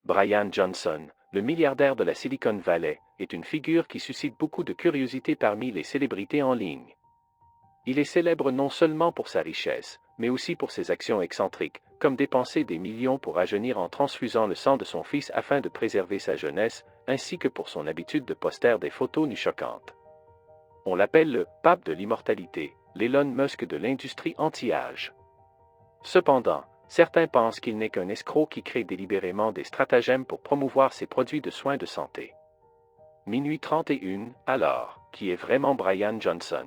Brian Johnson, le milliardaire de la Silicon Valley, est une figure qui suscite beaucoup de curiosité parmi les célébrités en ligne. Il est célèbre non seulement pour sa richesse, mais aussi pour ses actions excentriques, comme dépenser des millions pour rajeunir en transfusant le sang de son fils afin de préserver sa jeunesse, ainsi que pour son habitude de poster des photos nues choquantes. On l'appelle le « pape de l'immortalité », l'Elon Musk de l'industrie anti-âge. Cependant, certains pensent qu'il n'est qu'un escroc qui crée délibérément des stratagèmes pour promouvoir ses produits de soins de santé. Minuit 31, alors, qui est vraiment Brian Johnson?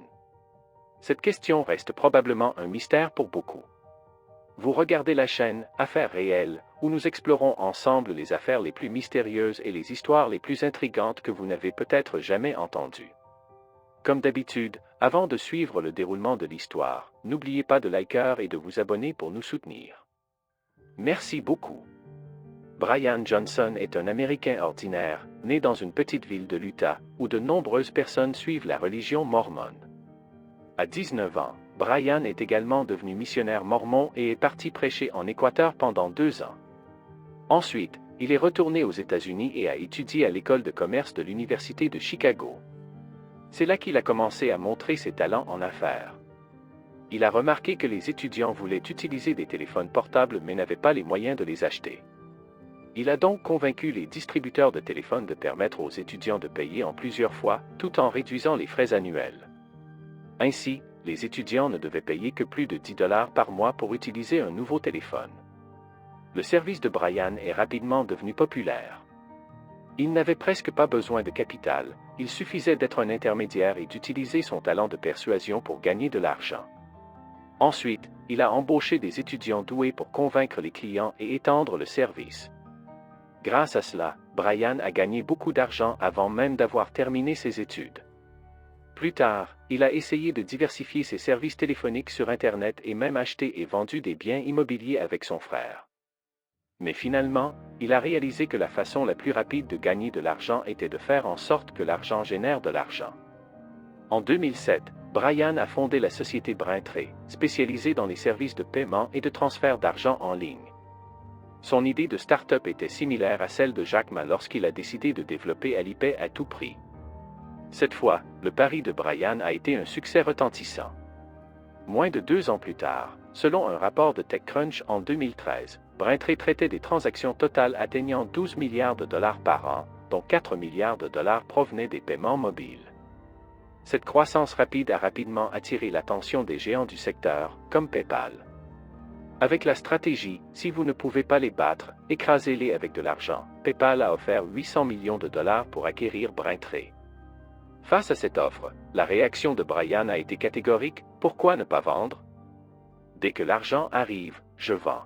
Cette question reste probablement un mystère pour beaucoup. Vous regardez la chaîne Affaires réelles, où nous explorons ensemble les affaires les plus mystérieuses et les histoires les plus intrigantes que vous n'avez peut-être jamais entendues. Comme d'habitude, avant de suivre le déroulement de l'histoire, n'oubliez pas de liker et de vous abonner pour nous soutenir. Merci beaucoup. Brian Johnson est un Américain ordinaire, né dans une petite ville de l'Utah, où de nombreuses personnes suivent la religion mormone. À 19 ans, Brian est également devenu missionnaire mormon et est parti prêcher en Équateur pendant 2 ans. Ensuite, il est retourné aux États-Unis et a étudié à l'école de commerce de l'Université de Chicago. C'est là qu'il a commencé à montrer ses talents en affaires. Il a remarqué que les étudiants voulaient utiliser des téléphones portables mais n'avaient pas les moyens de les acheter. Il a donc convaincu les distributeurs de téléphones de permettre aux étudiants de payer en plusieurs fois, tout en réduisant les frais annuels. Ainsi, les étudiants ne devaient payer que plus de $10 par mois pour utiliser un nouveau téléphone. Le service de Brian est rapidement devenu populaire. Il n'avait presque pas besoin de capital, il suffisait d'être un intermédiaire et d'utiliser son talent de persuasion pour gagner de l'argent. Ensuite, il a embauché des étudiants doués pour convaincre les clients et étendre le service. Grâce à cela, Brian a gagné beaucoup d'argent avant même d'avoir terminé ses études. Plus tard, il a essayé de diversifier ses services téléphoniques sur Internet et même acheté et vendu des biens immobiliers avec son frère. Mais finalement, il a réalisé que la façon la plus rapide de gagner de l'argent était de faire en sorte que l'argent génère de l'argent. En 2007, Brian a fondé la société Braintree, spécialisée dans les services de paiement et de transfert d'argent en ligne. Son idée de start-up était similaire à celle de Jack Ma lorsqu'il a décidé de développer Alipay à tout prix. Cette fois, le pari de Brian a été un succès retentissant. Moins de 2 ans plus tard, selon un rapport de TechCrunch en 2013, Braintree traitait des transactions totales atteignant 12 milliards de dollars par an, dont 4 milliards de dollars provenaient des paiements mobiles. Cette croissance rapide a rapidement attiré l'attention des géants du secteur, comme PayPal. Avec la stratégie « Si vous ne pouvez pas les battre, écrasez-les avec de l'argent », PayPal a offert 800 millions de dollars pour acquérir Braintree. Face à cette offre, la réaction de Brian a été catégorique « Pourquoi ne pas vendre? Dès que l'argent arrive, je vends ».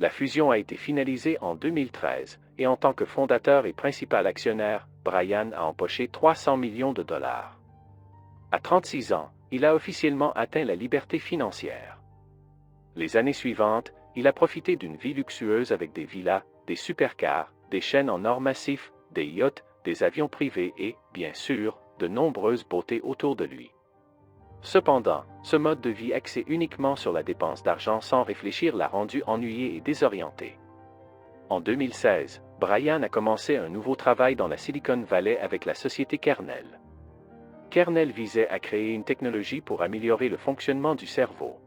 La fusion a été finalisée en 2013, et en tant que fondateur et principal actionnaire, Brian a empoché 300 millions de dollars. À 36 ans, il a officiellement atteint la liberté financière. Les années suivantes, il a profité d'une vie luxueuse avec des villas, des supercars, des chaînes en or massif, des yachts, des avions privés et, bien sûr, de nombreuses beautés autour de lui. Cependant, ce mode de vie axé uniquement sur la dépense d'argent sans réfléchir l'a rendu ennuyé et désorienté. En 2016, Brian a commencé un nouveau travail dans la Silicon Valley avec la société Kernel. Kernel visait à créer une technologie pour améliorer le fonctionnement du cerveau.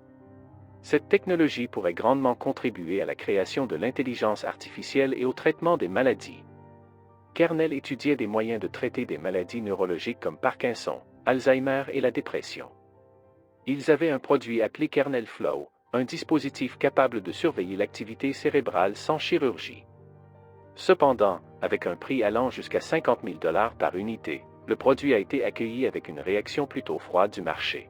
Cette technologie pourrait grandement contribuer à la création de l'intelligence artificielle et au traitement des maladies. Kernel étudiait des moyens de traiter des maladies neurologiques comme Parkinson, Alzheimer et la dépression. Ils avaient un produit appelé Kernel Flow, un dispositif capable de surveiller l'activité cérébrale sans chirurgie. Cependant, avec un prix allant jusqu'à 50 000 $ par unité, le produit a été accueilli avec une réaction plutôt froide du marché.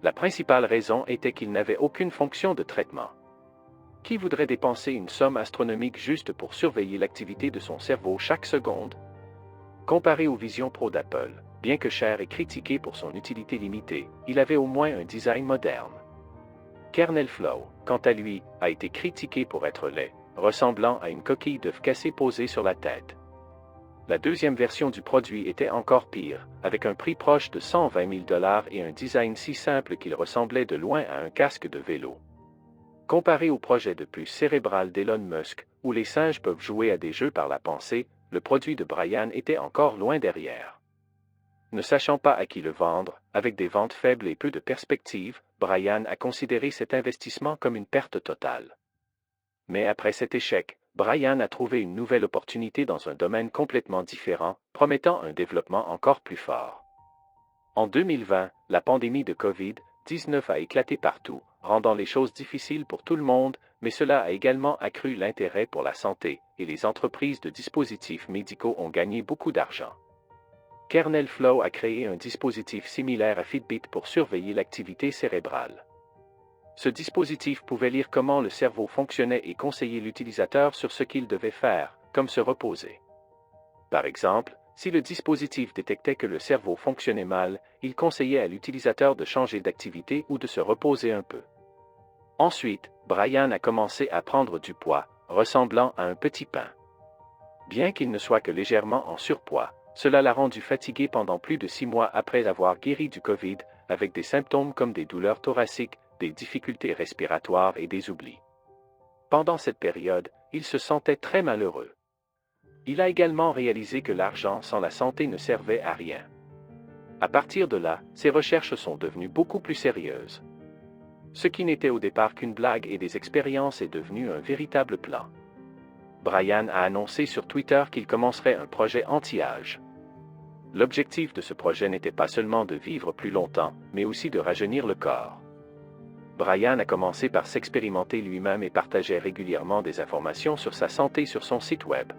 La principale raison était qu'il n'avait aucune fonction de traitement. Qui voudrait dépenser une somme astronomique juste pour surveiller l'activité de son cerveau chaque seconde? Comparé aux Vision Pro d'Apple, bien que cher et critiqué pour son utilité limitée, il avait au moins un design moderne. Kernel Flow, quant à lui, a été critiqué pour être laid, ressemblant à une coquille d'œuf cassée posée sur la tête. La deuxième version du produit était encore pire, avec un prix proche de 120 000 $ et un design si simple qu'il ressemblait de loin à un casque de vélo. Comparé au projet de puce cérébrale d'Elon Musk, où les singes peuvent jouer à des jeux par la pensée, le produit de Brian était encore loin derrière. Ne sachant pas à qui le vendre, avec des ventes faibles et peu de perspectives, Brian a considéré cet investissement comme une perte totale. Mais après cet échec, Brian a trouvé une nouvelle opportunité dans un domaine complètement différent, promettant un développement encore plus fort. En 2020, la pandémie de COVID-19 a éclaté partout, rendant les choses difficiles pour tout le monde, mais cela a également accru l'intérêt pour la santé, et les entreprises de dispositifs médicaux ont gagné beaucoup d'argent. Kernel Flow a créé un dispositif similaire à Fitbit pour surveiller l'activité cérébrale. Ce dispositif pouvait lire comment le cerveau fonctionnait et conseiller l'utilisateur sur ce qu'il devait faire, comme se reposer. Par exemple, si le dispositif détectait que le cerveau fonctionnait mal, il conseillait à l'utilisateur de changer d'activité ou de se reposer un peu. Ensuite, Brian a commencé à prendre du poids, ressemblant à un petit pain. Bien qu'il ne soit que légèrement en surpoids, cela l'a rendu fatigué pendant plus de 6 mois après avoir guéri du COVID, avec des symptômes comme des douleurs thoraciques, des difficultés respiratoires et des oublis. Pendant cette période, il se sentait très malheureux. Il a également réalisé que l'argent sans la santé ne servait à rien. À partir de là, ses recherches sont devenues beaucoup plus sérieuses. Ce qui n'était au départ qu'une blague et des expériences est devenu un véritable plan. Brian a annoncé sur Twitter qu'il commencerait un projet anti-âge. L'objectif de ce projet n'était pas seulement de vivre plus longtemps, mais aussi de rajeunir le corps. Brian a commencé par s'expérimenter lui-même et partageait régulièrement des informations sur sa santé sur son site web.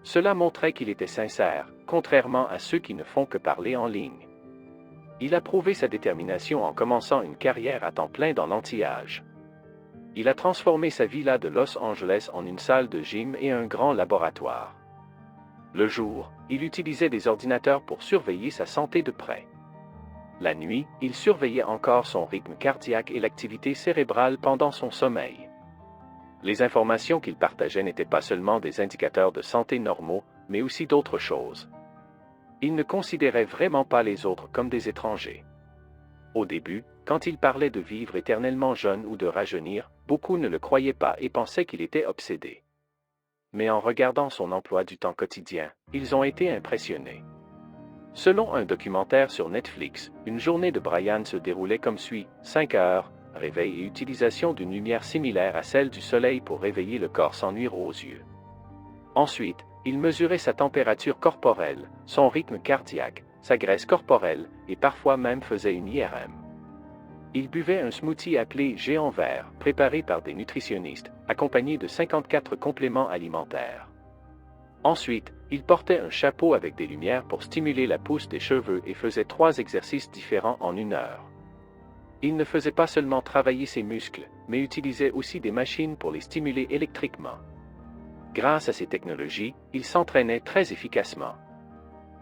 Cela montrait qu'il était sincère, contrairement à ceux qui ne font que parler en ligne. Il a prouvé sa détermination en commençant une carrière à temps plein dans l'anti-âge. Il a transformé sa villa de Los Angeles en une salle de gym et un grand laboratoire. Le jour, il utilisait des ordinateurs pour surveiller sa santé de près. La nuit, il surveillait encore son rythme cardiaque et l'activité cérébrale pendant son sommeil. Les informations qu'il partageait n'étaient pas seulement des indicateurs de santé normaux, mais aussi d'autres choses. Il ne considérait vraiment pas les autres comme des étrangers. Au début, quand il parlait de vivre éternellement jeune ou de rajeunir, beaucoup ne le croyaient pas et pensaient qu'il était obsédé. Mais en regardant son emploi du temps quotidien, ils ont été impressionnés. Selon un documentaire sur Netflix, une journée de Brian se déroulait comme suit: 5 heures, réveil et utilisation d'une lumière similaire à celle du soleil pour réveiller le corps sans nuire aux yeux. Ensuite, il mesurait sa température corporelle, son rythme cardiaque, sa graisse corporelle et parfois même faisait une IRM. Il buvait un smoothie appelé Géant Vert, préparé par des nutritionnistes, accompagné de 54 compléments alimentaires. Ensuite, il portait un chapeau avec des lumières pour stimuler la pousse des cheveux et faisait 3 exercices différents en 1 heure. Il ne faisait pas seulement travailler ses muscles, mais utilisait aussi des machines pour les stimuler électriquement. Grâce à ces technologies, il s'entraînait très efficacement.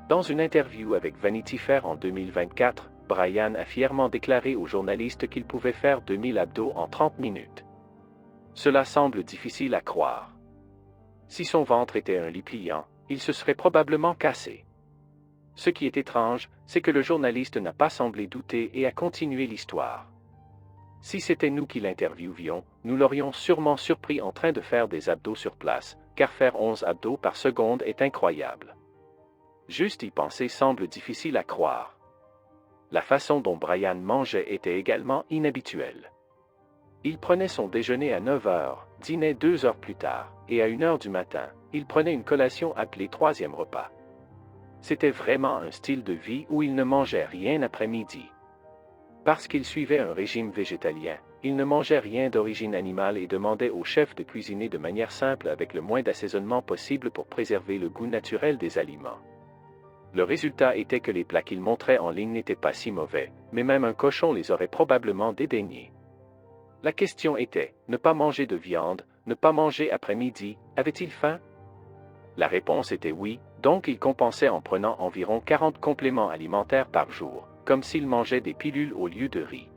Dans une interview avec Vanity Fair en 2024, Brian a fièrement déclaré aux journalistes qu'il pouvait faire 2000 abdos en 30 minutes. Cela semble difficile à croire. Si son ventre était un lit pliant, il se serait probablement cassé. Ce qui est étrange, c'est que le journaliste n'a pas semblé douter et a continué l'histoire. Si c'était nous qui l'interviewions, nous l'aurions sûrement surpris en train de faire des abdos sur place, car faire 11 abdos par seconde est incroyable. Juste y penser semble difficile à croire. La façon dont Brian mangeait était également inhabituelle. Il prenait son déjeuner à 9 heures, dînait 2 heures plus tard, et à 1 heure du matin, il prenait une collation appelée 3e repas. C'était vraiment un style de vie où il ne mangeait rien après midi. Parce qu'il suivait un régime végétalien, il ne mangeait rien d'origine animale et demandait au chef de cuisiner de manière simple avec le moins d'assaisonnement possible pour préserver le goût naturel des aliments. Le résultat était que les plats qu'il montrait en ligne n'étaient pas si mauvais, mais même un cochon les aurait probablement dédaignés. La question était, ne pas manger de viande, ne pas manger après midi, avait-il faim? La réponse était oui, donc il compensait en prenant environ 40 compléments alimentaires par jour, comme s'il mangeait des pilules au lieu de riz.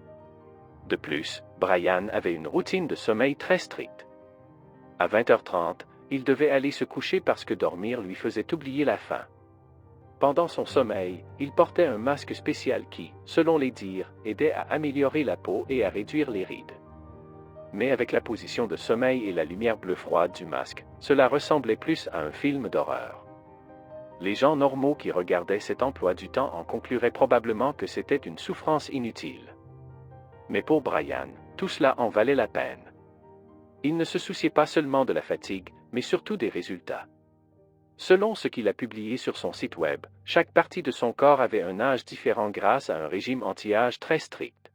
De plus, Brian avait une routine de sommeil très stricte. À 20h30, il devait aller se coucher parce que dormir lui faisait oublier la faim. Pendant son sommeil, il portait un masque spécial qui, selon les dires, aidait à améliorer la peau et à réduire les rides. Mais avec la position de sommeil et la lumière bleue froide du masque, cela ressemblait plus à un film d'horreur. Les gens normaux qui regardaient cet emploi du temps en concluraient probablement que c'était une souffrance inutile. Mais pour Brian, tout cela en valait la peine. Il ne se souciait pas seulement de la fatigue, mais surtout des résultats. Selon ce qu'il a publié sur son site web, chaque partie de son corps avait un âge différent grâce à un régime anti-âge très strict.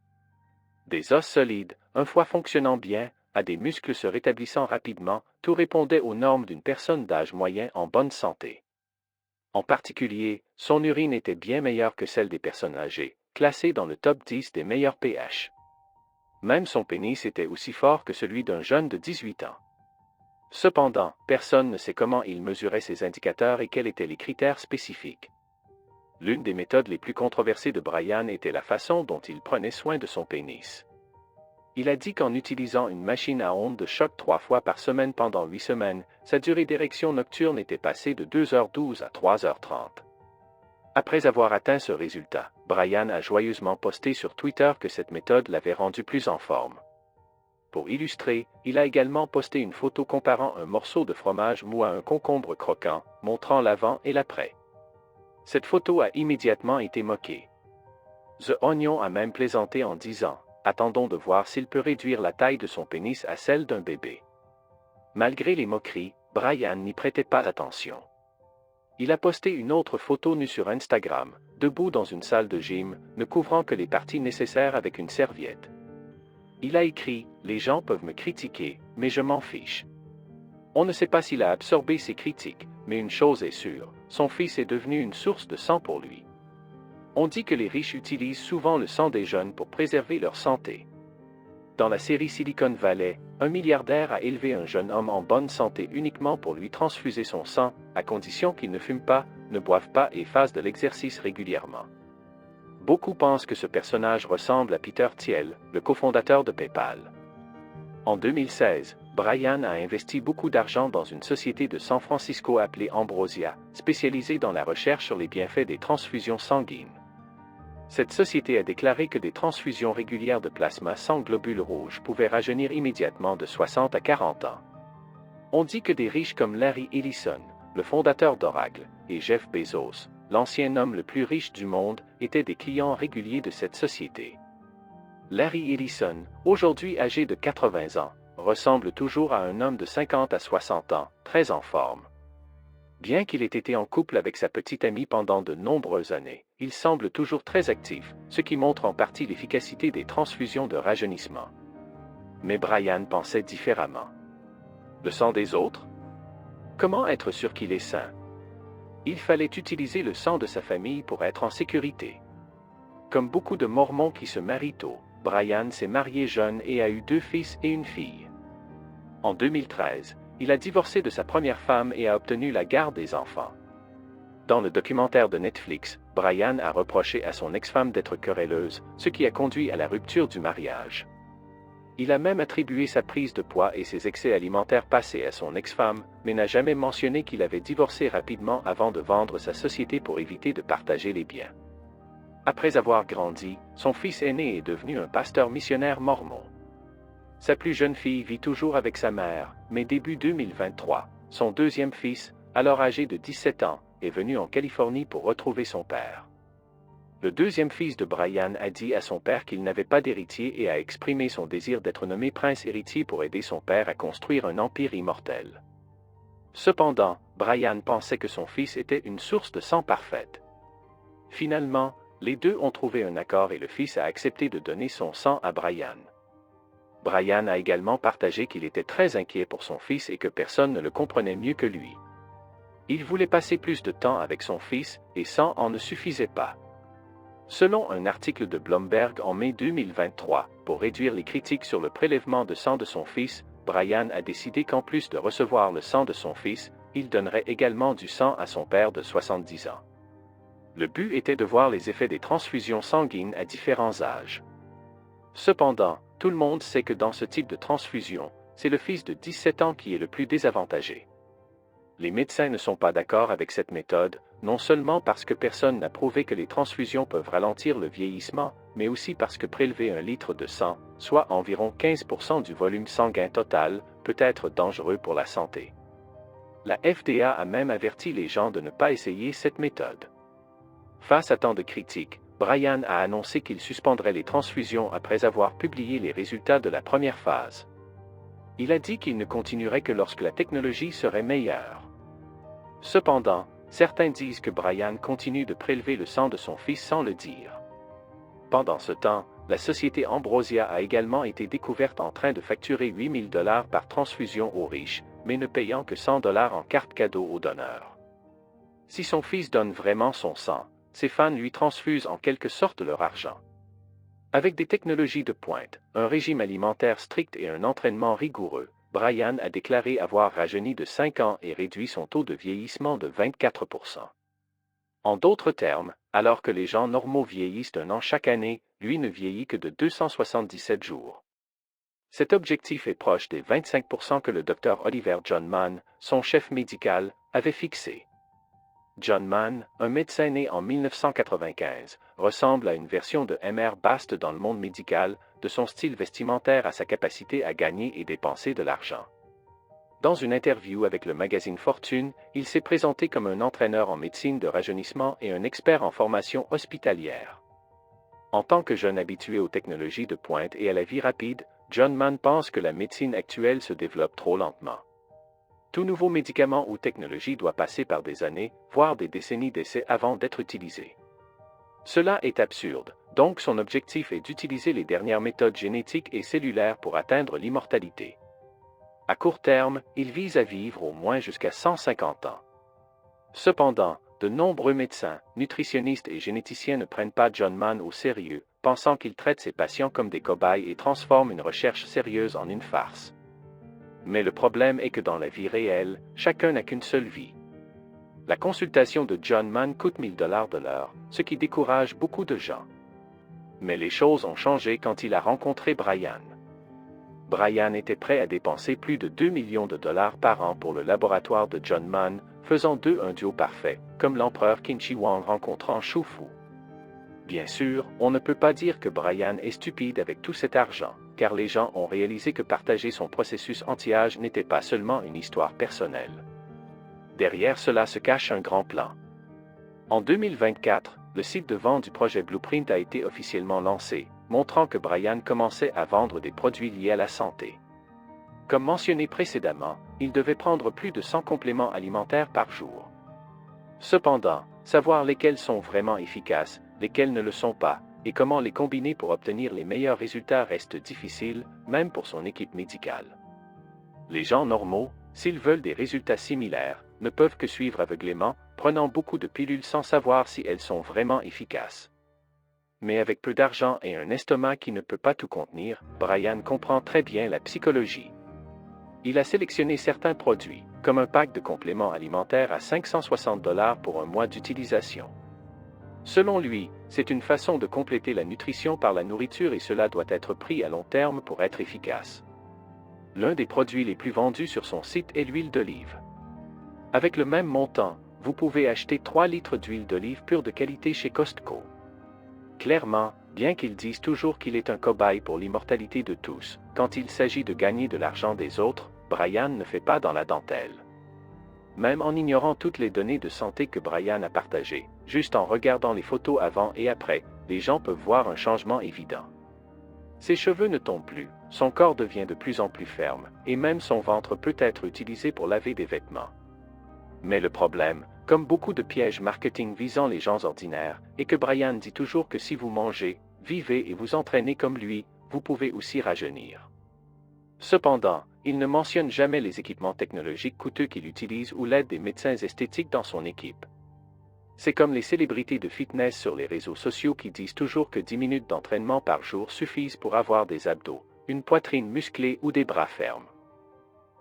Des os solides, un foie fonctionnant bien, à des muscles se rétablissant rapidement, tout répondait aux normes d'une personne d'âge moyen en bonne santé. En particulier, son urine était bien meilleure que celle des personnes âgées, classée dans le top 10 des meilleurs pH. Même son pénis était aussi fort que celui d'un jeune de 18 ans. Cependant, personne ne sait comment il mesurait ces indicateurs et quels étaient les critères spécifiques. L'une des méthodes les plus controversées de Brian était la façon dont il prenait soin de son pénis. Il a dit qu'en utilisant une machine à ondes de choc 3 fois par semaine pendant 8 semaines, sa durée d'érection nocturne était passée de 2h12 à 3h30. Après avoir atteint ce résultat, Brian a joyeusement posté sur Twitter que cette méthode l'avait rendu plus en forme. Pour illustrer, il a également posté une photo comparant un morceau de fromage mou à un concombre croquant, montrant l'avant et l'après. Cette photo a immédiatement été moquée. The Onion a même plaisanté en disant « Attendons de voir s'il peut réduire la taille de son pénis à celle d'un bébé ». Malgré les moqueries, Brian n'y prêtait pas attention. Il a posté une autre photo nue sur Instagram, debout dans une salle de gym, ne couvrant que les parties nécessaires avec une serviette. Il a écrit « Les gens peuvent me critiquer, mais je m'en fiche ». On ne sait pas s'il a absorbé ces critiques, mais une chose est sûre, son fils est devenu une source de sang pour lui. On dit que les riches utilisent souvent le sang des jeunes pour préserver leur santé. Dans la série Silicon Valley, un milliardaire a élevé un jeune homme en bonne santé uniquement pour lui transfuser son sang, à condition qu'il ne fume pas, ne boive pas et fasse de l'exercice régulièrement. Beaucoup pensent que ce personnage ressemble à Peter Thiel, le cofondateur de PayPal. En 2016, Brian a investi beaucoup d'argent dans une société de San Francisco appelée Ambrosia, spécialisée dans la recherche sur les bienfaits des transfusions sanguines. Cette société a déclaré que des transfusions régulières de plasma sans globules rouges pouvaient rajeunir immédiatement de 60 à 40 ans. On dit que des riches comme Larry Ellison, le fondateur d'Oracle, et Jeff Bezos, l'ancien homme le plus riche du monde, étaient des clients réguliers de cette société. Larry Ellison, aujourd'hui âgé de 80 ans, ressemble toujours à un homme de 50 à 60 ans, très en forme. Bien qu'il ait été en couple avec sa petite amie pendant de nombreuses années, il semble toujours très actif, ce qui montre en partie l'efficacité des transfusions de rajeunissement. Mais Brian pensait différemment. Le sang des autres? Comment être sûr qu'il est sain? Il fallait utiliser le sang de sa famille pour être en sécurité. Comme beaucoup de Mormons qui se marient tôt, Brian s'est marié jeune et a eu 2 fils et une fille. En 2013, il a divorcé de sa première femme et a obtenu la garde des enfants. Dans le documentaire de Netflix, Brian a reproché à son ex-femme d'être querelleuse, ce qui a conduit à la rupture du mariage. Il a même attribué sa prise de poids et ses excès alimentaires passés à son ex-femme, mais n'a jamais mentionné qu'il avait divorcé rapidement avant de vendre sa société pour éviter de partager les biens. Après avoir grandi, son fils aîné est devenu un pasteur missionnaire mormon. Sa plus jeune fille vit toujours avec sa mère, mais début 2023, son deuxième fils, alors âgé de 17 ans, est venu en Californie pour retrouver son père. Le deuxième fils de Brian a dit à son père qu'il n'avait pas d'héritier et a exprimé son désir d'être nommé prince héritier pour aider son père à construire un empire immortel. Cependant, Brian pensait que son fils était une source de sang parfaite. Finalement, les deux ont trouvé un accord et le fils a accepté de donner son sang à Brian. Brian a également partagé qu'il était très inquiet pour son fils et que personne ne le comprenait mieux que lui. Il voulait passer plus de temps avec son fils, et ça en ne suffisait pas. Selon un article de Bloomberg en mai 2023, pour réduire les critiques sur le prélèvement de sang de son fils, Brian a décidé qu'en plus de recevoir le sang de son fils, il donnerait également du sang à son père de 70 ans. Le but était de voir les effets des transfusions sanguines à différents âges. Cependant, tout le monde sait que dans ce type de transfusion, c'est le fils de 17 ans qui est le plus désavantagé. Les médecins ne sont pas d'accord avec cette méthode, non seulement parce que personne n'a prouvé que les transfusions peuvent ralentir le vieillissement, mais aussi parce que prélever 1 litre de sang, soit environ 15% du volume sanguin total, peut être dangereux pour la santé. La FDA a même averti les gens de ne pas essayer cette méthode. Face à tant de critiques, Brian a annoncé qu'il suspendrait les transfusions après avoir publié les résultats de la première phase. Il a dit qu'il ne continuerait que lorsque la technologie serait meilleure. Cependant, certains disent que Brian continue de prélever le sang de son fils sans le dire. Pendant ce temps, la société Ambrosia a également été découverte en train de facturer 8 000 $ par transfusion aux riches, mais ne payant que 100 $ en carte cadeau aux donneurs. Si son fils donne vraiment son sang, ses fans lui transfusent en quelque sorte leur argent. Avec des technologies de pointe, un régime alimentaire strict et un entraînement rigoureux, Brian a déclaré avoir rajeuni de 5 ans et réduit son taux de vieillissement de 24%. En d'autres termes, alors que les gens normaux vieillissent 1 an chaque année, lui ne vieillit que de 277 jours. Cet objectif est proche des 25% que le Dr Oliver John Mann, son chef médical, avait fixé. John Mann, un médecin né en 1995, ressemble à une version de Mr Bast dans le monde médical, de son style vestimentaire à sa capacité à gagner et dépenser de l'argent. Dans une interview avec le magazine Fortune, il s'est présenté comme un entraîneur en médecine de rajeunissement et un expert en formation hospitalière. En tant que jeune habitué aux technologies de pointe et à la vie rapide, John Mann pense que la médecine actuelle se développe trop lentement. Tout nouveau médicament ou technologie doit passer par des années, voire des décennies d'essais avant d'être utilisé. Cela est absurde, donc son objectif est d'utiliser les dernières méthodes génétiques et cellulaires pour atteindre l'immortalité. À court terme, il vise à vivre au moins jusqu'à 150 ans. Cependant, de nombreux médecins, nutritionnistes et généticiens ne prennent pas John Mann au sérieux, pensant qu'il traite ses patients comme des cobayes et transforme une recherche sérieuse en une farce. Mais le problème est que dans la vie réelle, chacun n'a qu'une seule vie. La consultation de John Mann coûte 1 000 $ de l'heure, ce qui décourage beaucoup de gens. Mais les choses ont changé quand il a rencontré Brian. Brian était prêt à dépenser plus de 2 millions de dollars par an pour le laboratoire de John Mann, faisant d'eux un duo parfait, comme l'empereur Qin Shi Huang rencontrant Shu Fu. Bien sûr, on ne peut pas dire que Brian est stupide avec tout cet argent, car les gens ont réalisé que partager son processus anti-âge n'était pas seulement une histoire personnelle. Derrière cela se cache un grand plan. En 2024, le site de vente du projet Blueprint a été officiellement lancé, montrant que Brian commençait à vendre des produits liés à la santé. Comme mentionné précédemment, il devait prendre plus de 100 compléments alimentaires par jour. Cependant, savoir lesquels sont vraiment efficaces, lesquels ne le sont pas, et comment les combiner pour obtenir les meilleurs résultats reste difficile, même pour son équipe médicale. Les gens normaux, s'ils veulent des résultats similaires, ne peuvent que suivre aveuglément, prenant beaucoup de pilules sans savoir si elles sont vraiment efficaces. Mais avec peu d'argent et un estomac qui ne peut pas tout contenir, Brian comprend très bien la psychologie. Il a sélectionné certains produits, comme un pack de compléments alimentaires à 560 $ pour un mois d'utilisation. Selon lui, c'est une façon de compléter la nutrition par la nourriture et cela doit être pris à long terme pour être efficace. L'un des produits les plus vendus sur son site est l'huile d'olive. Avec le même montant, vous pouvez acheter 3 litres d'huile d'olive pure de qualité chez Costco. Clairement, bien qu'ils disent toujours qu'il est un cobaye pour l'immortalité de tous, quand il s'agit de gagner de l'argent des autres, Brian ne fait pas dans la dentelle. Même en ignorant toutes les données de santé que Brian a partagées, juste en regardant les photos avant et après, les gens peuvent voir un changement évident. Ses cheveux ne tombent plus, son corps devient de plus en plus ferme, et même son ventre peut être utilisé pour laver des vêtements. Mais le problème, comme beaucoup de pièges marketing visant les gens ordinaires, est que Brian dit toujours que si vous mangez, vivez et vous entraînez comme lui, vous pouvez aussi rajeunir. Cependant, il ne mentionne jamais les équipements technologiques coûteux qu'il utilise ou l'aide des médecins esthétiques dans son équipe. C'est comme les célébrités de fitness sur les réseaux sociaux qui disent toujours que 10 minutes d'entraînement par jour suffisent pour avoir des abdos, une poitrine musclée ou des bras fermes.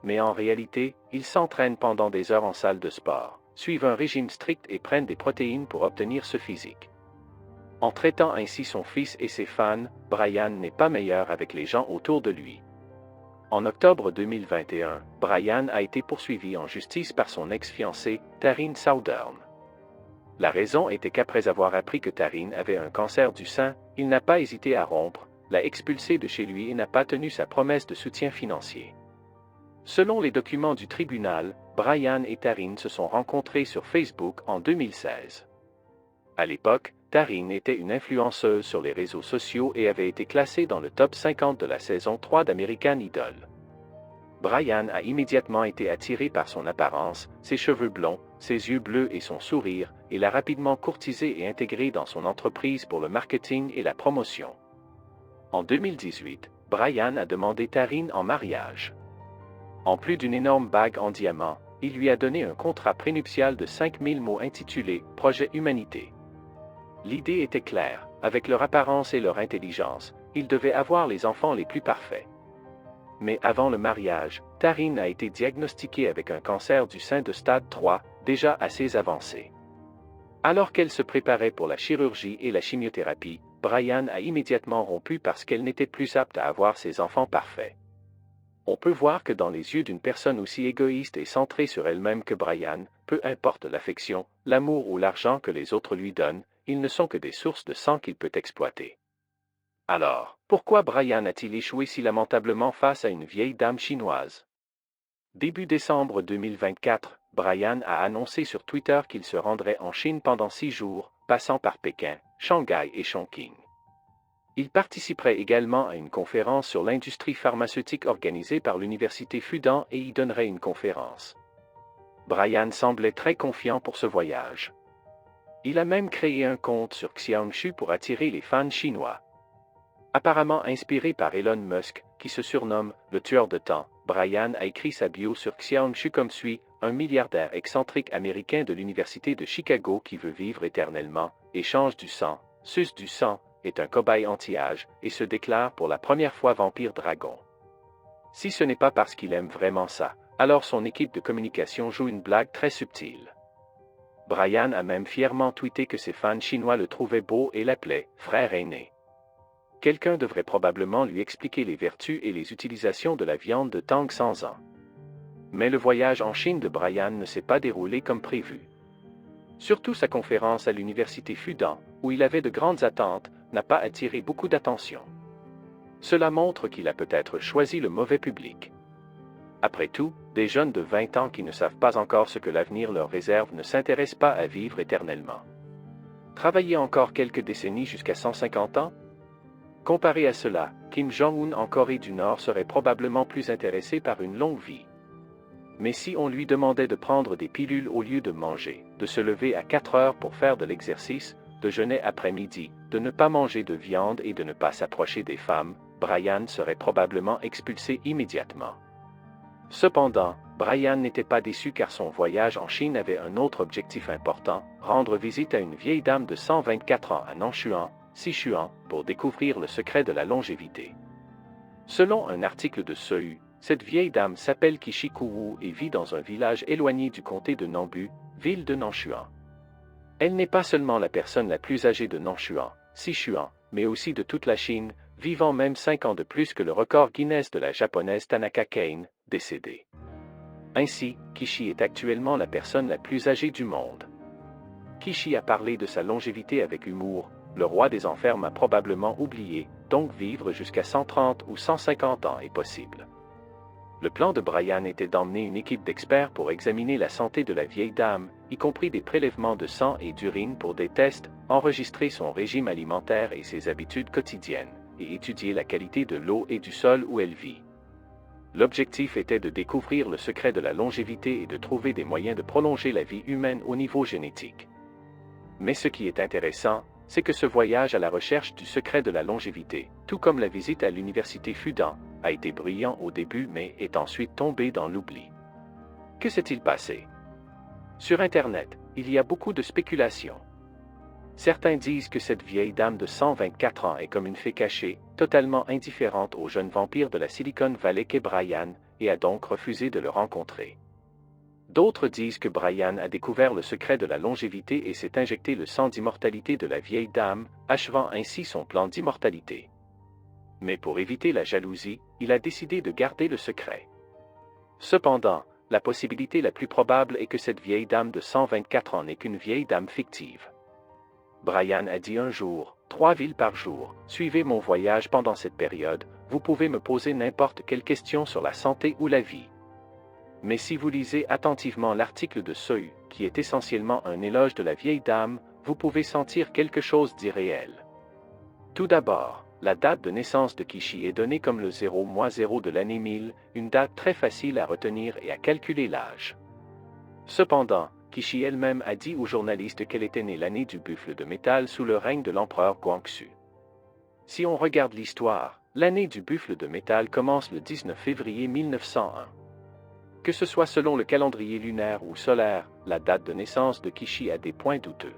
Mais en réalité, ils s'entraînent pendant des heures en salle de sport, suivent un régime strict et prennent des protéines pour obtenir ce physique. En traitant ainsi son fils et ses fans, Brian n'est pas meilleur avec les gens autour de lui. En octobre 2021, Brian a été poursuivi en justice par son ex-fiancée, Taryn Southern. La raison était qu'après avoir appris que Taryn avait un cancer du sein, il n'a pas hésité à rompre, l'a expulsée de chez lui et n'a pas tenu sa promesse de soutien financier. Selon les documents du tribunal, Brian et Taryn se sont rencontrés sur Facebook en 2016. À l'époque, Taryn était une influenceuse sur les réseaux sociaux et avait été classée dans le top 50 de la saison 3 d'American Idol. Brian a immédiatement été attiré par son apparence, ses cheveux blonds, ses yeux bleus et son sourire, et l'a rapidement courtisé et intégré dans son entreprise pour le marketing et la promotion. En 2018, Brian a demandé Taryn en mariage. En plus d'une énorme bague en diamant, il lui a donné un contrat prénuptial de 5000 mots intitulé « Projet Humanité ». L'idée était claire, avec leur apparence et leur intelligence, ils devaient avoir les enfants les plus parfaits. Mais avant le mariage, Taryn a été diagnostiquée avec un cancer du sein de stade 3, déjà assez avancé. Alors qu'elle se préparait pour la chirurgie et la chimiothérapie, Brian a immédiatement rompu parce qu'elle n'était plus apte à avoir ses enfants parfaits. On peut voir que dans les yeux d'une personne aussi égoïste et centrée sur elle-même que Brian, peu importe l'affection, l'amour ou l'argent que les autres lui donnent, ils ne sont que des sources de sang qu'il peut exploiter. Alors, pourquoi Brian a-t-il échoué si lamentablement face à une vieille dame chinoise? Début décembre 2024, Brian a annoncé sur Twitter qu'il se rendrait en Chine pendant 6 jours, passant par Pékin, Shanghai et Chongqing. Il participerait également à une conférence sur l'industrie pharmaceutique organisée par l'université Fudan et y donnerait une conférence. Brian semblait très confiant pour ce voyage. Il a même créé un compte sur Xiaohongshu pour attirer les fans chinois. Apparemment inspiré par Elon Musk, qui se surnomme « le tueur de temps », Brian a écrit sa bio sur Xiaohongshu comme suit: un milliardaire excentrique américain de l'université de Chicago qui veut vivre éternellement, échange du sang, suce du sang, est un cobaye anti-âge et se déclare pour la première fois vampire dragon. Si ce n'est pas parce qu'il aime vraiment ça, alors son équipe de communication joue une blague très subtile. Brian a même fièrement tweeté que ses fans chinois le trouvaient beau et l'appelaient « frère aîné ». Quelqu'un devrait probablement lui expliquer les vertus et les utilisations de la viande de Tang Sanzan. Mais le voyage en Chine de Brian ne s'est pas déroulé comme prévu. Surtout sa conférence à l'université Fudan, où il avait de grandes attentes, n'a pas attiré beaucoup d'attention. Cela montre qu'il a peut-être choisi le mauvais public. Après tout, des jeunes de 20 ans qui ne savent pas encore ce que l'avenir leur réserve ne s'intéressent pas à vivre éternellement. Travailler encore quelques décennies jusqu'à 150 ans? Comparé à cela, Kim Jong-un en Corée du Nord serait probablement plus intéressé par une longue vie. Mais si on lui demandait de prendre des pilules au lieu de manger, de se lever à 4 heures pour faire de l'exercice, de jeûner après-midi, de ne pas manger de viande et de ne pas s'approcher des femmes, Brian serait probablement expulsé immédiatement. Cependant, Brian n'était pas déçu car son voyage en Chine avait un autre objectif important, rendre visite à une vieille dame de 124 ans à Nanshuan, Sichuan, pour découvrir le secret de la longévité. Selon un article de Sehu, cette vieille dame s'appelle Kishikuwu et vit dans un village éloigné du comté de Nambu, ville de Nanshuan. Elle n'est pas seulement la personne la plus âgée de Nanshuan, Sichuan, mais aussi de toute la Chine, vivant même 5 ans de plus que le record Guinness de la japonaise Tanaka Kane, décédée. Ainsi, Kishi est actuellement la personne la plus âgée du monde. Kishi a parlé de sa longévité avec humour. Le roi des enfers m'a probablement oublié, donc vivre jusqu'à 130 ou 150 ans est possible. Le plan de Brian était d'emmener une équipe d'experts pour examiner la santé de la vieille dame, y compris des prélèvements de sang et d'urine pour des tests, enregistrer son régime alimentaire et ses habitudes quotidiennes, et étudier la qualité de l'eau et du sol où elle vit. L'objectif était de découvrir le secret de la longévité et de trouver des moyens de prolonger la vie humaine au niveau génétique. Mais ce qui est intéressant, c'est que ce voyage à la recherche du secret de la longévité, tout comme la visite à l'université Fudan, a été brillant au début mais est ensuite tombé dans l'oubli. Que s'est-il passé? Sur Internet, il y a beaucoup de spéculations. Certains disent que cette vieille dame de 124 ans est comme une fée cachée, totalement indifférente aux jeunes vampires de la Silicon Valley qu'est Brian, et a donc refusé de le rencontrer. D'autres disent que Brian a découvert le secret de la longévité et s'est injecté le sang d'immortalité de la vieille dame, achevant ainsi son plan d'immortalité. Mais pour éviter la jalousie, il a décidé de garder le secret. Cependant, la possibilité la plus probable est que cette vieille dame de 124 ans n'est qu'une vieille dame fictive. Brian a dit un jour, 3 villes par jour, suivez mon voyage pendant cette période, vous pouvez me poser n'importe quelle question sur la santé ou la vie. Mais si vous lisez attentivement l'article de Sohu, qui est essentiellement un éloge de la vieille dame, vous pouvez sentir quelque chose d'irréel. Tout d'abord, la date de naissance de Kishi est donnée comme le 0-0 de l'année 1000, une date très facile à retenir et à calculer l'âge. Cependant, Kishi elle-même a dit aux journalistes qu'elle était née l'année du buffle de métal sous le règne de l'empereur Guangxu. Si on regarde l'histoire, l'année du buffle de métal commence le 19 février 1901. Que ce soit selon le calendrier lunaire ou solaire, la date de naissance de Kishi a des points douteux.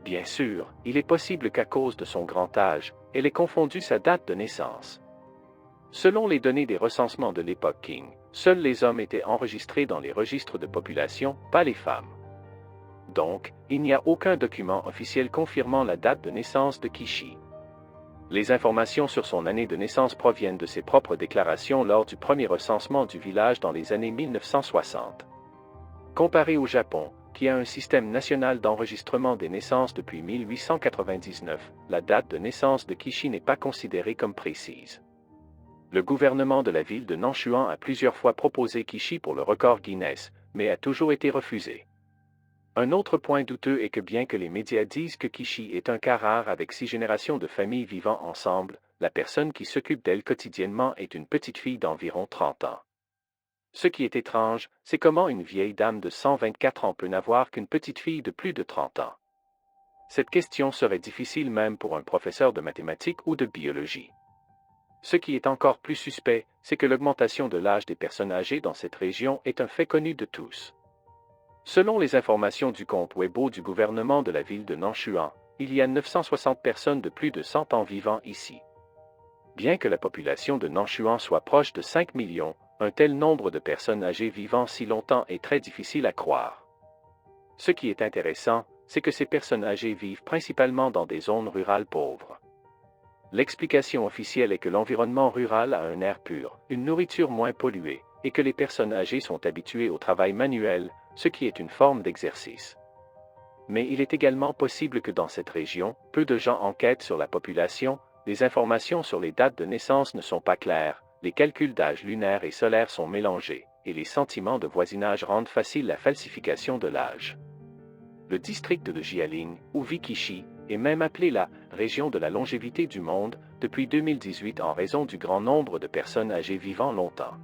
Bien sûr, il est possible qu'à cause de son grand âge, elle ait confondu sa date de naissance. Selon les données des recensements de l'époque Qing, seuls les hommes étaient enregistrés dans les registres de population, pas les femmes. Donc, il n'y a aucun document officiel confirmant la date de naissance de Kishi. Les informations sur son année de naissance proviennent de ses propres déclarations lors du premier recensement du village dans les années 1960. Comparé au Japon, qui a un système national d'enregistrement des naissances depuis 1899, la date de naissance de Kishi n'est pas considérée comme précise. Le gouvernement de la ville de Nanshuan a plusieurs fois proposé Kishi pour le record Guinness, mais a toujours été refusé. Un autre point douteux est que bien que les médias disent que Kishi est un cas rare avec 6 générations de familles vivant ensemble, la personne qui s'occupe d'elle quotidiennement est une petite fille d'environ 30 ans. Ce qui est étrange, c'est comment une vieille dame de 124 ans peut n'avoir qu'une petite fille de plus de 30 ans. Cette question serait difficile même pour un professeur de mathématiques ou de biologie. Ce qui est encore plus suspect, c'est que l'augmentation de l'âge des personnes âgées dans cette région est un fait connu de tous. Selon les informations du compte Weibo du gouvernement de la ville de Nanshuan, il y a 960 personnes de plus de 100 ans vivant ici. Bien que la population de Nanshuan soit proche de 5 millions, un tel nombre de personnes âgées vivant si longtemps est très difficile à croire. Ce qui est intéressant, c'est que ces personnes âgées vivent principalement dans des zones rurales pauvres. L'explication officielle est que l'environnement rural a un air pur, une nourriture moins polluée, et que les personnes âgées sont habituées au travail manuel, ce qui est une forme d'exercice. Mais il est également possible que dans cette région, peu de gens enquêtent sur la population, les informations sur les dates de naissance ne sont pas claires, les calculs d'âge lunaire et solaire sont mélangés, et les sentiments de voisinage rendent facile la falsification de l'âge. Le district de Jialing, ou Vikishi, est même appelé la « région de la longévité du monde » depuis 2018 en raison du grand nombre de personnes âgées vivant longtemps.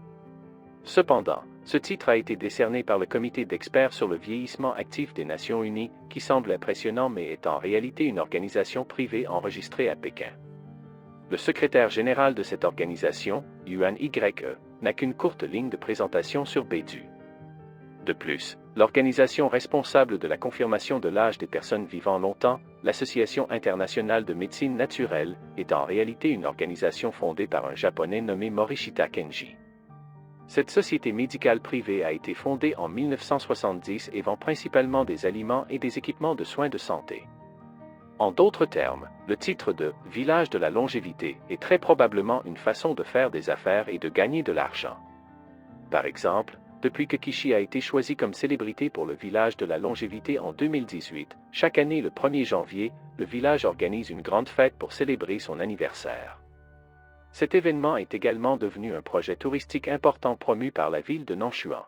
Cependant, ce titre a été décerné par le Comité d'experts sur le vieillissement actif des Nations Unies, qui semble impressionnant mais est en réalité une organisation privée enregistrée à Pékin. Le secrétaire général de cette organisation, Yuan Ye, n'a qu'une courte ligne de présentation sur Baidu. De plus, l'organisation responsable de la confirmation de l'âge des personnes vivant longtemps, l'Association internationale de médecine naturelle, est en réalité une organisation fondée par un Japonais nommé Morishita Kenji. Cette société médicale privée a été fondée en 1970 et vend principalement des aliments et des équipements de soins de santé. En d'autres termes, le titre de « Village de la longévité » est très probablement une façon de faire des affaires et de gagner de l'argent. Par exemple, depuis que Kishi a été choisi comme célébrité pour le Village de la longévité en 2018, chaque année le 1er janvier, le village organise une grande fête pour célébrer son anniversaire. Cet événement est également devenu un projet touristique important promu par la ville de Nanshuan.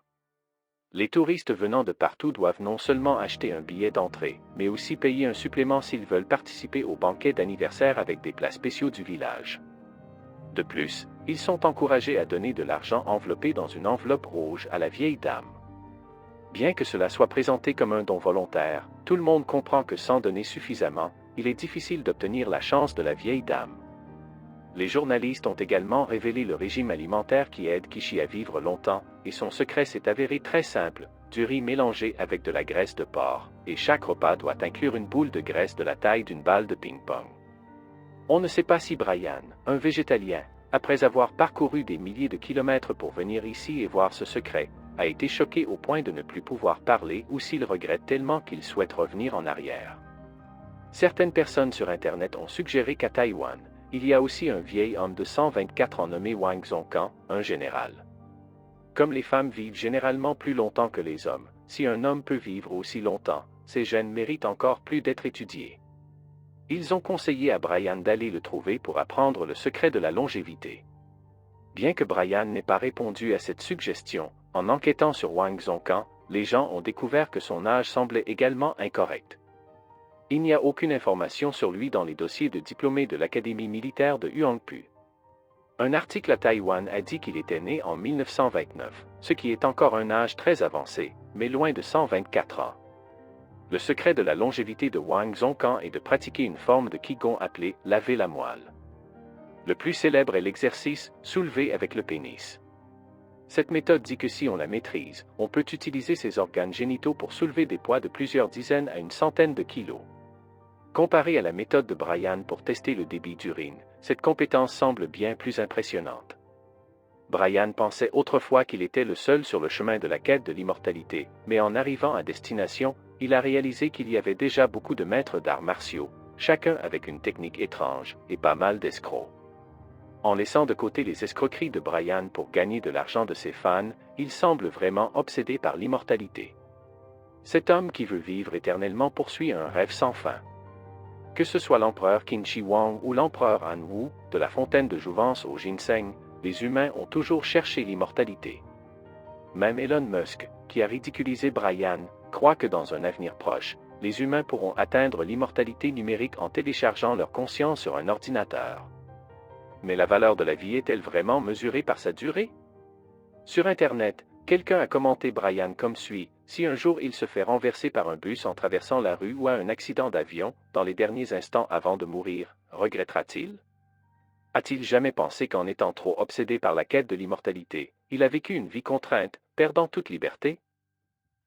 Les touristes venant de partout doivent non seulement acheter un billet d'entrée, mais aussi payer un supplément s'ils veulent participer au banquet d'anniversaire avec des plats spéciaux du village. De plus, ils sont encouragés à donner de l'argent enveloppé dans une enveloppe rouge à la vieille dame. Bien que cela soit présenté comme un don volontaire, tout le monde comprend que sans donner suffisamment, il est difficile d'obtenir la chance de la vieille dame. Les journalistes ont également révélé le régime alimentaire qui aide Kishi à vivre longtemps, et son secret s'est avéré très simple, du riz mélangé avec de la graisse de porc, et chaque repas doit inclure une boule de graisse de la taille d'une balle de ping-pong. On ne sait pas si Brian, un végétalien, après avoir parcouru des milliers de kilomètres pour venir ici et voir ce secret, a été choqué au point de ne plus pouvoir parler ou s'il regrette tellement qu'il souhaite revenir en arrière. Certaines personnes sur Internet ont suggéré qu'à Taïwan, il y a aussi un vieil homme de 124 ans nommé Wang Zhongcan, un général. Comme les femmes vivent généralement plus longtemps que les hommes, si un homme peut vivre aussi longtemps, ses gènes méritent encore plus d'être étudiés. Ils ont conseillé à Brian d'aller le trouver pour apprendre le secret de la longévité. Bien que Brian n'ait pas répondu à cette suggestion, en enquêtant sur Wang Zhongcan, les gens ont découvert que son âge semblait également incorrect. Il n'y a aucune information sur lui dans les dossiers de diplômés de l'Académie militaire de Huangpu. Un article à Taïwan a dit qu'il était né en 1929, ce qui est encore un âge très avancé, mais loin de 124 ans. Le secret de la longévité de Wang Zhongcan est de pratiquer une forme de Qigong appelée laver la moelle. Le plus célèbre est l'exercice soulevé avec le pénis. Cette méthode dit que si on la maîtrise, on peut utiliser ses organes génitaux pour soulever des poids de plusieurs dizaines à une centaine de kilos. Comparé à la méthode de Brian pour tester le débit d'urine, cette compétence semble bien plus impressionnante. Brian pensait autrefois qu'il était le seul sur le chemin de la quête de l'immortalité, mais en arrivant à destination, il a réalisé qu'il y avait déjà beaucoup de maîtres d'arts martiaux, chacun avec une technique étrange, et pas mal d'escrocs. En laissant de côté les escroqueries de Brian pour gagner de l'argent de ses fans, il semble vraiment obsédé par l'immortalité. Cet homme qui veut vivre éternellement poursuit un rêve sans fin. Que ce soit l'empereur Qin Shi Huang ou l'empereur Han Wu, de la fontaine de jouvence au ginseng, les humains ont toujours cherché l'immortalité. Même Elon Musk, qui a ridiculisé Brian, croit que dans un avenir proche, les humains pourront atteindre l'immortalité numérique en téléchargeant leur conscience sur un ordinateur. Mais la valeur de la vie est-elle vraiment mesurée par sa durée? Sur Internet, quelqu'un a commenté Brian comme suit: si un jour il se fait renverser par un bus en traversant la rue ou a un accident d'avion, dans les derniers instants avant de mourir, regrettera-t-il? A-t-il jamais pensé qu'en étant trop obsédé par la quête de l'immortalité, il a vécu une vie contrainte, perdant toute liberté?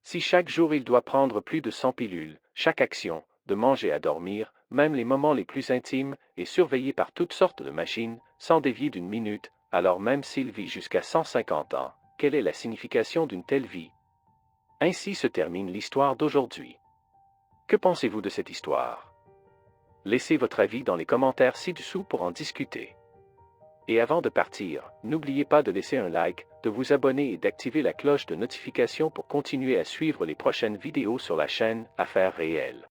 Si chaque jour il doit prendre plus de 100 pilules, chaque action, de manger à dormir, même les moments les plus intimes, est surveillé par toutes sortes de machines, sans dévier d'une minute, alors même s'il vit jusqu'à 150 ans, quelle est la signification d'une telle vie? Ainsi se termine l'histoire d'aujourd'hui. Que pensez-vous de cette histoire? Laissez votre avis dans les commentaires ci-dessous pour en discuter. Et avant de partir, n'oubliez pas de laisser un like, de vous abonner et d'activer la cloche de notification pour continuer à suivre les prochaines vidéos sur la chaîne Affaires réelles.